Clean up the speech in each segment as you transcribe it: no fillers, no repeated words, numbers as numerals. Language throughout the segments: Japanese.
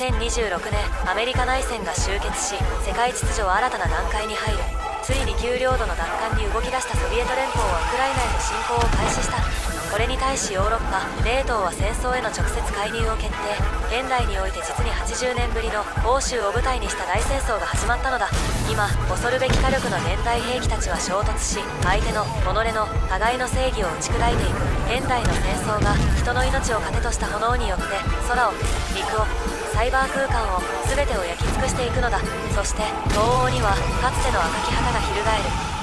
2026年アメリカ内戦が終結し、世界秩序は新たな段階に入る。ついに旧領土の奪還に動き出したソビエト連邦はウクライナへの侵攻を開始した。これに対しヨーロッパ、NATOは戦争への直接介入を決定。現代において実に80年ぶりの欧州を舞台にした大戦争が始まったのだ。今恐るべき火力の現代兵器たちは衝突し、相手の己の互いの正義を打ち砕いていく。現代の戦争が人の命を糧とした炎によって空を、陸を、サイバー空間を全てを焼き尽くしていくのだ。そして東欧にはかつての赤き旗が翻る。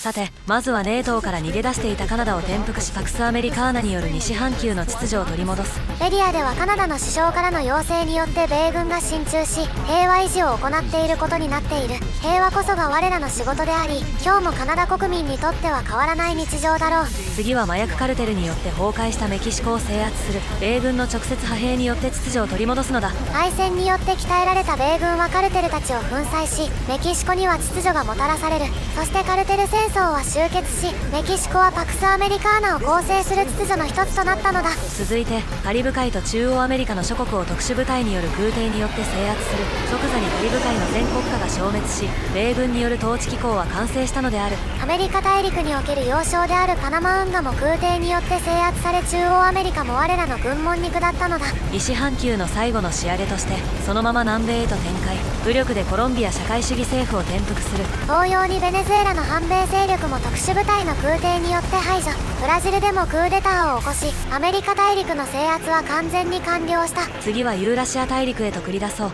さて、まずはNATOから逃げ出していたカナダを転覆し、パクスアメリカーナによる西半球の秩序を取り戻す。メディアではカナダの首相からの要請によって米軍が進駐し、平和維持を行っていることになっている。平和こそが我らの仕事であり、今日もカナダ国民にとっては変わらない日常だろう。次は麻薬カルテルによって崩壊したメキシコを制圧する。米軍の直接派兵によって秩序を取り戻すのだ。敗戦によって鍛えられた米軍はカルテルたちを粉砕し、メキシコには秩序がもたらされる。そしてカルテル戦争は終結し、メキシコはパクスアメリカーナを構成する秩序の一つとなったのだ。続いてカリブ海と中央アメリカの諸国を特殊部隊による空挺によって制圧する。即座にカリブ海の全国家が消滅し、米軍による統治機構は完成したのである。アメリカ大陸における要衝であるパナマ運河も空挺によって制圧され、中央アメリカも我らの軍門に下ったのだ。西半球の最後の仕上げとして、そのまま南米へと展開。武力でコロンビア社会主義政府を転覆する。同様にベネズエラの反米勢力も特殊部隊の空挺によって排除。ブラジルでもクーデターを起こし、アメリカ大陸の制圧は完全に完了した。次はユーラシア大陸へと繰り出そう。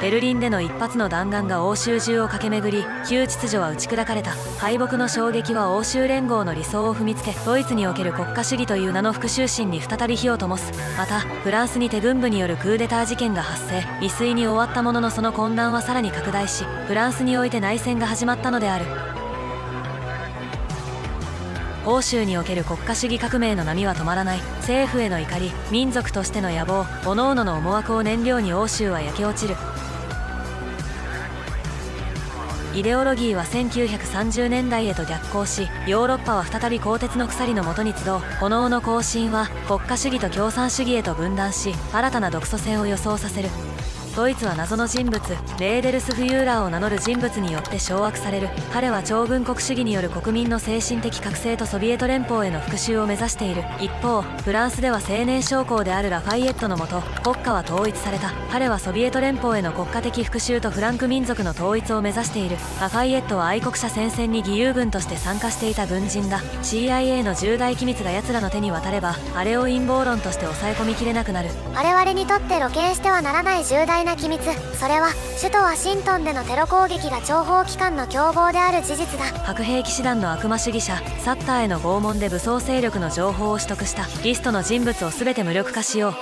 ベルリンでの一発の弾丸が欧州中を駆け巡り、旧秩序は打ち砕かれた。敗北の衝撃は欧州連合の理想を踏みつけ、ドイツにおける国家主義という名の復讐心に再び火を灯す。またフランスに手軍部によるクーデター事件が発生。未遂に終わったものの、その混乱はさらに拡大し、フランスにおいて内戦が始まったのである。欧州における国家主義革命の波は止まらない。政府への怒り、民族としての野望、各々の思惑を燃料に欧州は焼け落ちる。イデオロギーは1930年代へと逆行し、ヨーロッパは再び鋼鉄の鎖の下に集う。炎の行進は国家主義と共産主義へと分断し、新たな独ソ戦を予想させる。ドイツは謎の人物、レーデルスフ・ユーラーを名乗る人物によって掌握される。彼は超軍国主義による国民の精神的覚醒とソビエト連邦への復讐を目指している。一方、フランスでは青年将校であるラファイエットのもと、国家は統一された。彼はソビエト連邦への国家的復讐とフランク民族の統一を目指している。ラファイエットは愛国者戦線に義勇軍として参加していた軍人だ。 CIA の重大機密が奴らの手に渡れば、あれを陰謀論として抑え込みきれなくなる。我々にとって露見してはならない重大な機密、それは首都ワシントンでのテロ攻撃が諜報機関の共謀である事実だ。核兵器師団の悪魔主義者サッターへの拷問で武装勢力の情報を取得した。リストの人物を全て無力化しよう。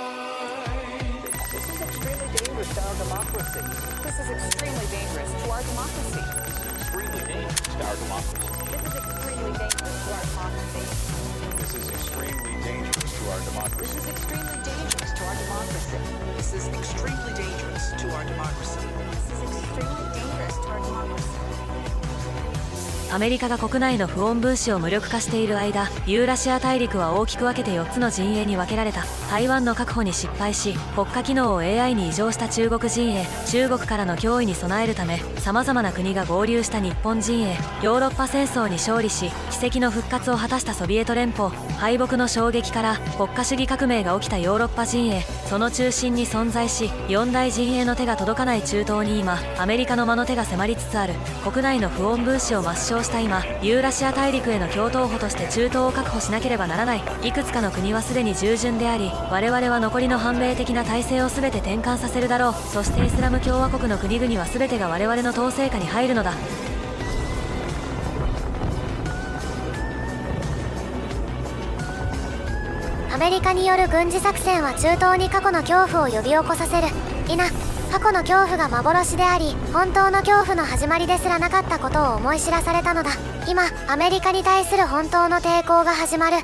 アメリカが国内の不穏分子を無力化している間、ユーラシア大陸は大きく分けて4つの陣営に分けられた。台湾の確保に失敗し、国家機能を AI に移譲した中国陣営。中国からの脅威に備えるため様々な国が合流した日本陣営。ヨーロッパ戦争に勝利し奇跡の復活を果たしたソビエト連邦。敗北の衝撃から国家主義革命が起きたヨーロッパ陣営。その中心に存在し、四大陣営の手が届かない中東に今アメリカの魔の手が迫りつつある。国内の不穏分子を抹消した今、ユーラシア大陸への共闘補として中東を確保しなければならない。いくつかの国はすでに従順であり、我々は残りの反米的な体制を全て転換させるだろう。そしてイスラム共和国の国々は全てが我々の統制下に入るのだ。アメリカによる軍事作戦は中東に過去の恐怖を呼び起こさせる。過去の恐怖が幻であり、本当の恐怖の始まりですらなかったことを思い知らされたのだ。今、アメリカに対する本当の抵抗が始まる。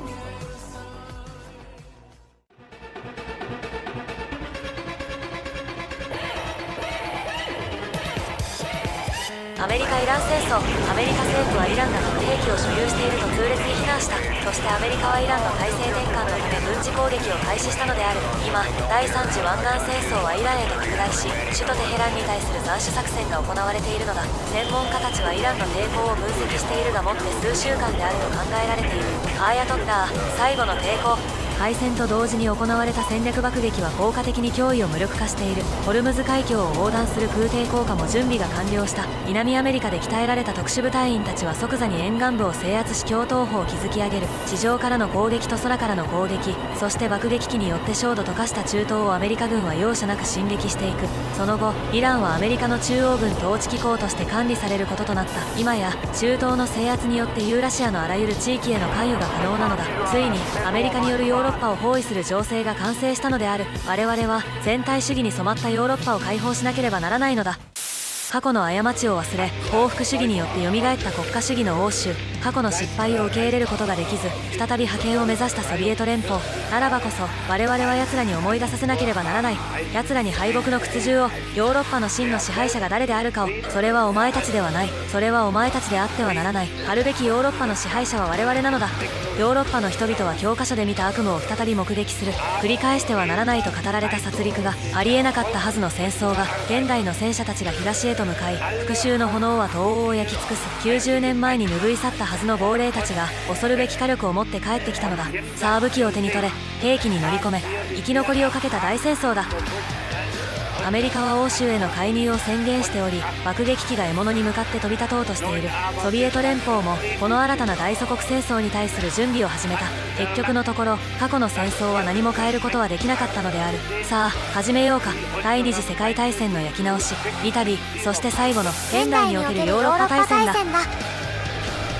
アメリカ・イラン戦争。アメリカ政府はイランが核兵器を所有していると痛烈に非難した。そしてアメリカはイランの体制転換のため軍事攻撃を開始したのである。今第3次湾岸戦争はイランへと拡大し、首都テヘランに対する斬首作戦が行われているのだ。専門家たちはイランの抵抗を分析しているがもって数週間であると考えられている。アーヤトッラー最後の抵抗。開戦と同時に行われた戦略爆撃は効果的に脅威を無力化している。ホルムズ海峡を横断する空挺降下も準備が完了した。南アメリカで鍛えられた特殊部隊員たちは即座に沿岸部を制圧し橋頭保を築き上げる。地上からの攻撃と空からの攻撃、そして爆撃機によって焦土溶かした中東をアメリカ軍は容赦なく進撃していく。その後イランはアメリカの中央軍統治機構として管理されることとなった。今や中東の制圧によってユーラシアのあらゆる地域への関与が可能なのだ。ついにアメリカによるヨーロッパを包囲する情勢が完成したのである。我々は全体主義に染まったヨーロッパを解放しなければならないのだ。過去の過ちを忘れ報復主義によって蘇った国家主義の欧州。過去の失敗を受け入れることができず再び覇権を目指したソビエト連邦。ならばこそ我々は奴らに思い出させなければならない。奴らに敗北の屈辱を、ヨーロッパの真の支配者が誰であるかを。それはお前たちではない。それはお前たちであってはならない。あるべきヨーロッパの支配者は我々なのだ。ヨーロッパの人々は教科書で見た悪夢を再び目撃する。繰り返してはならないと語られた殺戮が、ありえなかったはずの戦争が、現代の戦車たちが東へと向かい復讐の炎は東欧を焼き尽くす。90年前に拭い去ったはずの亡霊たちが恐るべき火力を持って帰ってきたのだ。さあ武器を手に取れ、兵器に乗り込め。生き残りをかけた大戦争だ。アメリカは欧州への介入を宣言しており、爆撃機が獲物に向かって飛び立とうとしている。ソビエト連邦もこの新たな大祖国戦争に対する準備を始めた。結局のところ過去の戦争は何も変えることはできなかったのである。さあ始めようか。第二次世界大戦の焼き直し、イタリそして最後の現代におけるヨーロッパ大戦だ。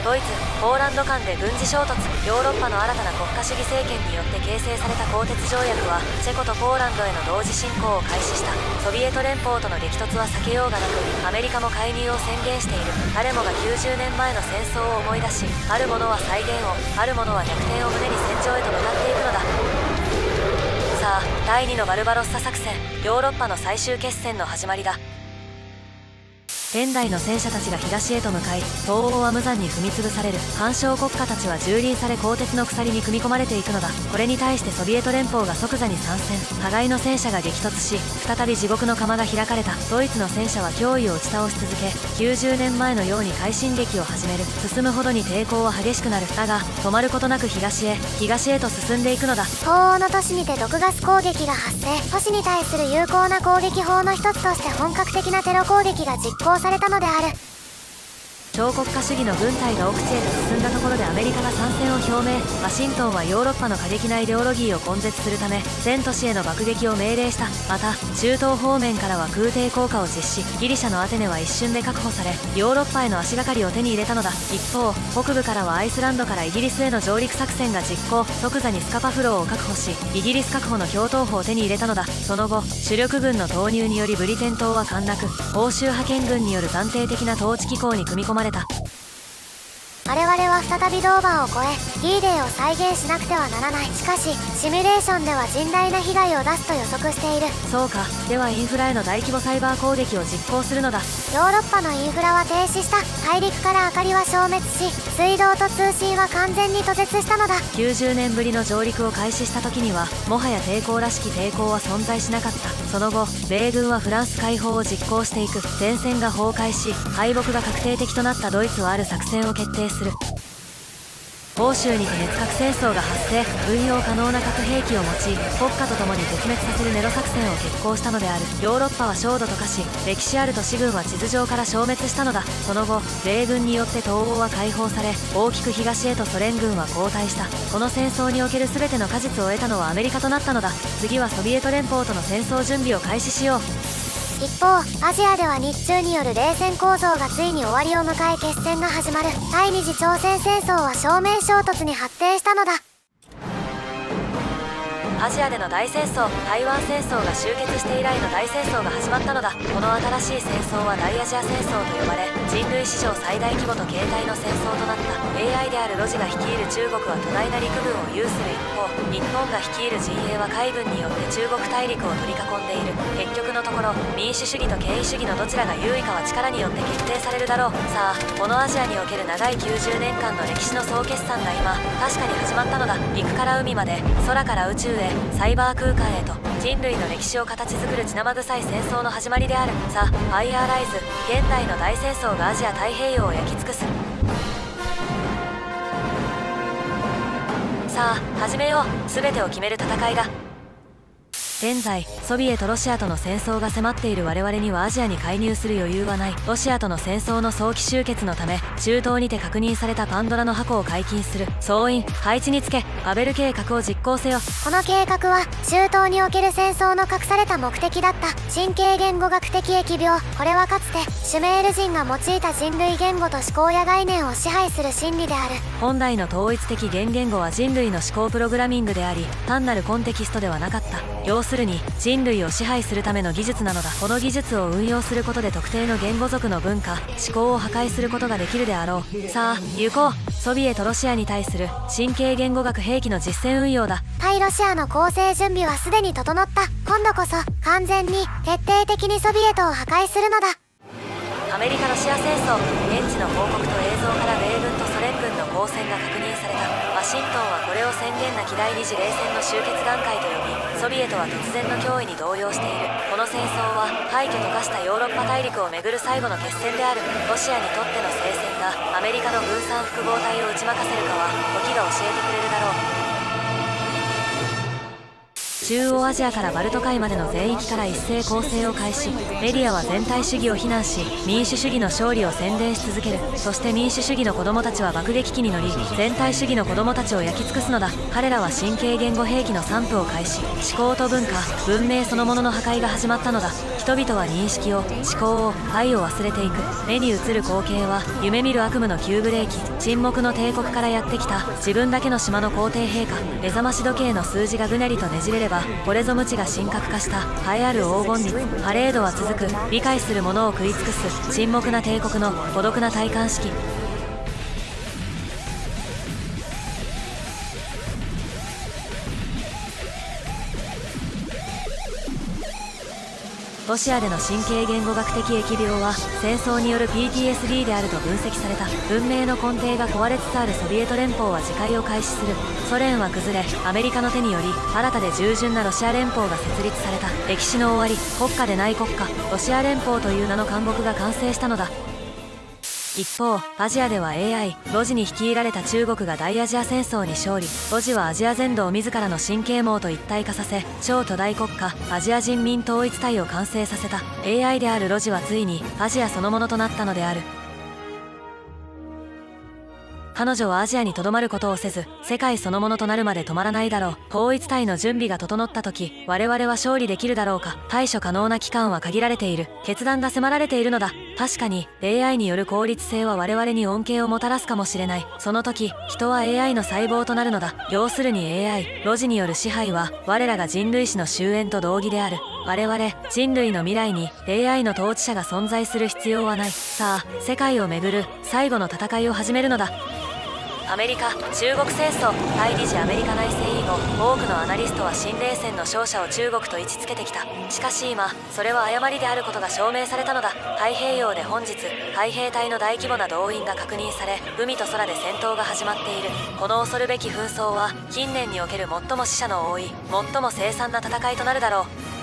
ドイツ・ポーランド間で軍事衝突。ヨーロッパの新たな国家主義政権によって形成された鋼鉄条約はチェコとポーランドへの同時侵攻を開始した。ソビエト連邦との激突は避けようがなく、アメリカも介入を宣言している。誰もが90年前の戦争を思い出し、ある者は再現を、ある者は逆転を胸に戦場へと向かっていくのだ。さあ第2のバルバロッサ作戦、ヨーロッパの最終決戦の始まりだ。現代の戦車たちが東へと向かい、東欧は無残に踏み潰される。反証国家たちは蹂躙され鋼鉄の鎖に組み込まれていくのだ。これに対してソビエト連邦が即座に参戦。互いの戦車が激突し、再び地獄の釜が開かれた。ドイツの戦車は脅威を打ち倒し続け、90年前のように快進撃を始める。進むほどに抵抗は激しくなる。だが止まることなく東へと進んでいくのだ。東欧の都市にて毒ガス攻撃が発生。都市に対する有効な攻撃法の一つとして本格的なテロ攻撃が実行されたのである。超国家主義の軍隊が奥地へと進んだところでアメリカが参戦を表明。ワシントンはヨーロッパの過激なイデオロギーを根絶するため全都市への爆撃を命令した。また中東方面からは空挺降下を実施。ギリシャのアテネは一瞬で確保され、ヨーロッパへの足がかりを手に入れたのだ。一方北部からはアイスランドからイギリスへの上陸作戦が実行。即座にスカパフローを確保し、イギリス確保の橋頭保を手に入れたのだ。その後主力軍の投入によりブリテン島は陥落。欧州覇権軍による暫定的な統治機構に組み込まれた。我々は再びドーバーを越え D デーを再現しなくてはならない。しかしシミュレーションでは甚大な被害を出すと予測している。そうか。ではインフラへの大規模サイバー攻撃を実行するのだ。ヨーロッパのインフラは停止した。大陸から明かりは消滅し、水道と通信は完全に途絶したのだ。90年ぶりの上陸を開始した時にはもはや抵抗らしき抵抗は存在しなかった。その後米軍はフランス解放を実行していく。前線が崩壊し敗北が確定的となったドイツはある作戦を決定する。欧州にて熱核戦争が発生。運用可能な核兵器を用い国家とともに絶滅させるネロ作戦を決行したのである。ヨーロッパは焦土と化し、歴史ある都市軍は地図上から消滅したのだ。その後米軍によって東欧は解放され、大きく東へとソ連軍は後退した。この戦争における全ての果実を得たのはアメリカとなったのだ。次はソビエト連邦との戦争準備を開始しよう。一方アジアでは日中による冷戦構造がついに終わりを迎え決戦が始まる。第二次朝鮮戦争は正面衝突に発展したのだ。アジアでの大戦争、台湾戦争が終結して以来の大戦争が始まったのだ。この新しい戦争は大アジア戦争と呼ばれ、人類史上最大規模と形態の戦争となった。 AI であるロジが率いる中国は巨大な陸軍を有する一方、日本が率いる陣営は海軍によって中国大陸を取り囲んでいる。結局のところ、民主主義と権威主義のどちらが優位かは力によって決定されるだろう。さあ、このアジアにおける長い90年間の歴史の総決算が今確かに始まったのだ。陸から海まで、空から宇宙へ、サイバー空間へと、人類の歴史を形作る血生臭い戦争の始まりである。さあ、ファイヤーライズ、現代の大戦争がアジア太平洋を焼き尽くす。さあ始めよう。全てを決める戦いだ。現在ソビエト・ロシアとの戦争が迫っている我々にはアジアに介入する余裕はない。ロシアとの戦争の早期終結のため、中東にて確認されたパンドラの箱を解禁する。総員配置につけ、バベル計画を実行せよ。この計画は中東における戦争の隠された目的だった。神経言語学的疫病。これはかつてシュメール人が用いた人類言語と思考や概念を支配する真理である。本来の統一的言語は人類の思考プログラミングであり、単なるコンテキストではなかった。要するに人類を支配するための技術なのだ。この技術を運用することで特定の言語族の文化、思考を破壊することができるであろう。さあ行こう。ソビエト・ロシアに対する神経言語学兵器の実戦運用だ。対ロシアの攻勢準備はすでに整った。今度こそ完全に徹底的にソビエトを破壊するのだ。アメリカ・ロシア戦争、現地の報告と映像から米軍とソ連軍の交戦が確認された。ワシントンはこれを宣言なき第二次冷戦の終結段階と呼び、ソビエトは突然の脅威に動揺している。この戦争は廃墟と化したヨーロッパ大陸をめぐる最後の決戦である。ロシアにとっての聖戦がアメリカの軍産複合体を打ち負かせるかは時が教えてくれるだろう。中央アジアからバルト海までの全域から一斉攻勢を開始。メディアは全体主義を非難し、民主主義の勝利を宣伝し続ける。そして民主主義の子供たちは爆撃機に乗り、全体主義の子供たちを焼き尽くすのだ。彼らは神経言語兵器の散布を開始。思考と文化、文明そのものの破壊が始まったのだ。人々は認識を、思考を、愛を忘れていく。目に映る光景は夢見る悪夢の急ブレーキ。沈黙の帝国からやってきた自分だけの島の皇帝陛下。目覚まし時計の数字がぐねりとねじれれば、これぞ無知が神格化した栄えある黄金律。パレードは続く。理解する者を食い尽くす沈黙な帝国の孤独な戴冠式。ロシアでの神経言語学的疫病は戦争による PTSD であると分析された。文明の根底が壊れつつあるソビエト連邦は自戒を開始する。ソ連は崩れ、アメリカの手により新たで従順なロシア連邦が設立された。歴史の終わり、国家でない国家、ロシア連邦という名の監獄が完成したのだ。一方、アジアでは AI、ロジに率いられた中国が大アジア戦争に勝利。ロジはアジア全土を自らの神経網と一体化させ、超巨大国家、アジア人民統一体を完成させた。AI であるロジはついにアジアそのものとなったのである。彼女はアジアにとどまることをせず、世界そのものとなるまで止まらないだろう。統一体の準備が整った時、我々は勝利できるだろうか。対処可能な期間は限られている。決断が迫られているのだ。確かに AI による効率性は我々に恩恵をもたらすかもしれない。その時、人は AI の細胞となるのだ。要するに AI、ロジによる支配は我らが人類史の終焉と同義である。我々人類の未来に AI の統治者が存在する必要はない。さあ、世界をめぐる最後の戦いを始めるのだ。アメリカ・中国戦争。第二次アメリカ内戦以後、多くのアナリストは新冷戦の勝者を中国と位置づけてきた。しかし今、それは誤りであることが証明されたのだ。太平洋で本日、海兵隊の大規模な動員が確認され、海と空で戦闘が始まっている。この恐るべき紛争は近年における最も死者の多い、最も凄惨な戦いとなるだろう。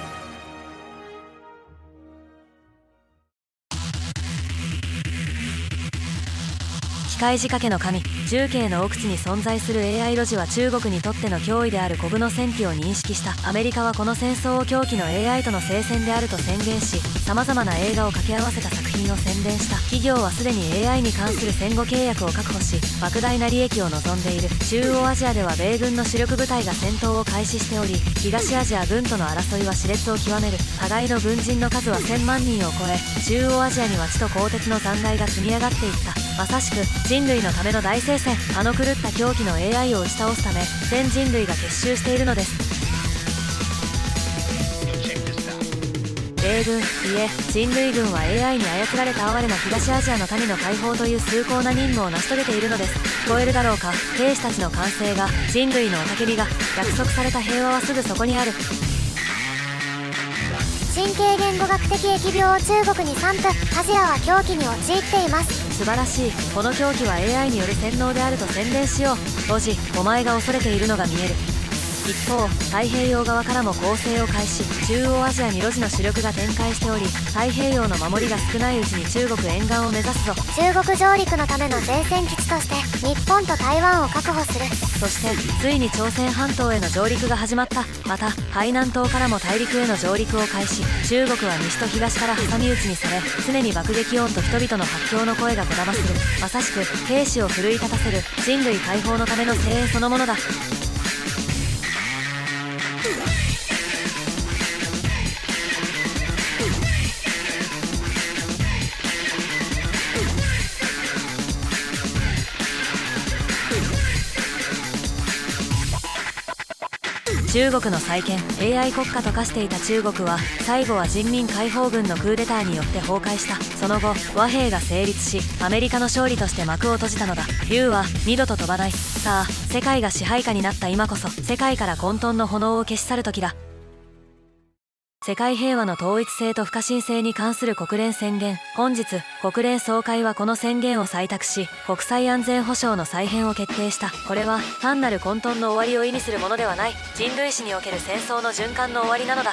機械仕掛けの神、重慶の奥地に存在する AI ロジは中国にとっての脅威であるコグの戦機を認識した。アメリカはこの戦争を狂気の AI との聖戦であると宣言し、様々な映画を掛け合わせた作品を宣伝した。企業はすでに AI に関する戦後契約を確保し、莫大な利益を望んでいる。中央アジアでは米軍の主力部隊が戦闘を開始しており、東アジア軍との争いは熾烈を極める。互いの軍人の数は1000万人を超え、中央アジアには地と鋼鉄の残骸が積み上がっていった。まさしく人類のための大聖戦。あの狂った狂気の AI を打ち倒すため全人類が結集しているのです。米軍、いえ人類軍は AI に操られた哀れな東アジアの民の解放という崇高な任務を成し遂げているのです。聞こえるだろうか、兵士たちの歓声が、人類の雄たけびが、約束された平和はすぐそこにある。神経言語学的疫病を中国に散布。アジアは狂気に陥っています。素晴らしい。この狂気は AI による洗脳であると宣伝しよう。ロジ、お前が恐れているのが見える。一方、太平洋側からも攻勢を開始。中央アジアにロジの主力が展開しており、太平洋の守りが少ないうちに中国沿岸を目指すぞ。中国上陸のための前線基地として日本と台湾を確保する。そしてついに朝鮮半島への上陸が始まった。また海南島からも大陸への上陸を開始。中国は西と東から挟み撃ちにされ、常に爆撃音と人々の発狂の声がこだまする。まさしく兵士を奮い立たせる人類解放のための声援そのものだ。中国の再建、 AI 国家と化していた中国は最後は人民解放軍のクーデターによって崩壊した。その後和平が成立し、アメリカの勝利として幕を閉じたのだ。竜は二度と飛ばない。さあ世界が支配下になった今こそ、世界から混沌の炎を消し去る時だ。世界平和の統一性と不可侵性に関する国連宣言。本日国連総会はこの宣言を採択し、国際安全保障の再編を決定した。これは単なる混沌の終わりを意味するものではない。人類史における戦争の循環の終わりなのだ。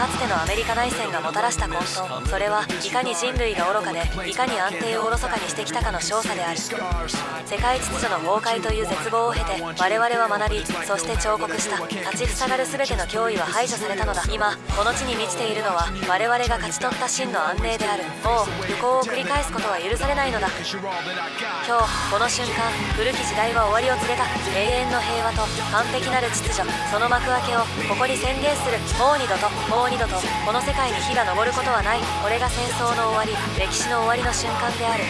かつてのアメリカ内戦がもたらした混沌、それはいかに人類が愚かで、いかに安定をおろそかにしてきたかの証左である。世界秩序の崩壊という絶望を経て、我々は学び、そして彫刻した。立ちふさがる全ての脅威は排除されたのだ。今この地に満ちているのは我々が勝ち取った真の安寧である。もう不幸を繰り返すことは許されないのだ。今日この瞬間、古き時代は終わりを告げた。永遠の平和と完璧なる秩序、その幕開けをここに宣言する。もう二度とこの世界に火が昇ることはない。これが戦争の終わり、歴史の終わりの瞬間である。